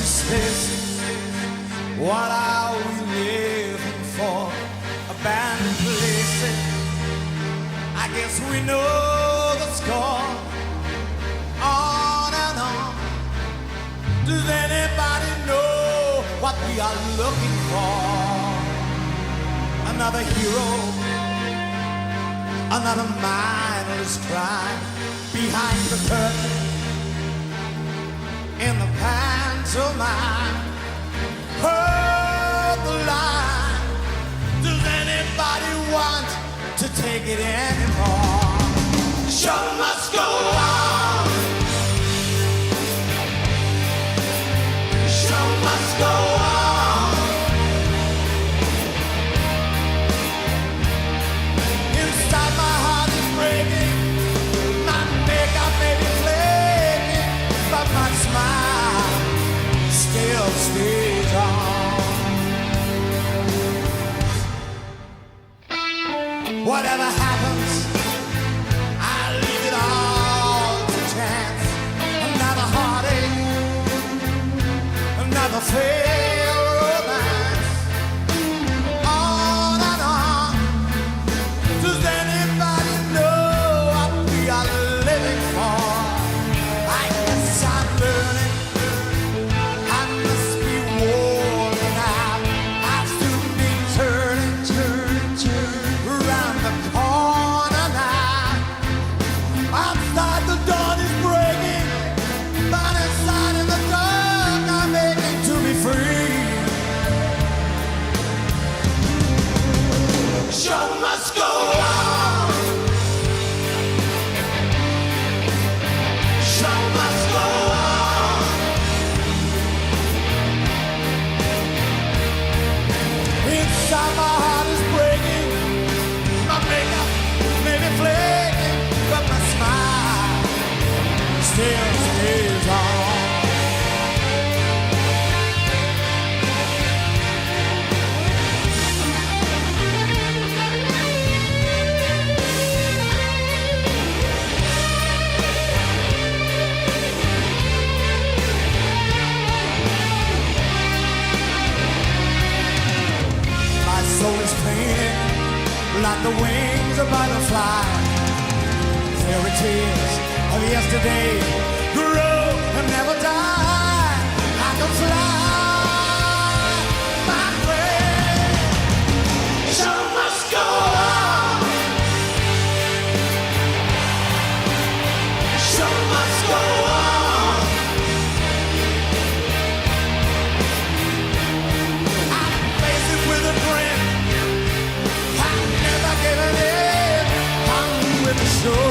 this? What are we living for? Abandoned places. I guess we know the score. On and on. Does anybody know what we are looking for? Another hero, another mindless crime behind the curtain. In the pantomime, heard the line. Does anybody want to take it anymore? Show must go on. Show must go on. Inside my heart is breaking. My makeup may be flaking, but my smile still stays on. Whatever happens, I leave it all to chance. Another heartache, another failed romance. On and on. Does anybody know what we are living for? I guess I'm learning. I must be worn out. I'll soon be turning around the corner now. Outside the dawn is breaking, but inside in the dark I'm aching to be free. Show must go on. Show must go on. Inside my heart is breaking. My makeup may be flaking, but my smile still stays on. My soul is painted like the wings of butterfly. Fairy tales of yesterday grow and never die. I can fly my way. Show must go on. Show must go on. I face it with a grin. I never given in. I'm with the show.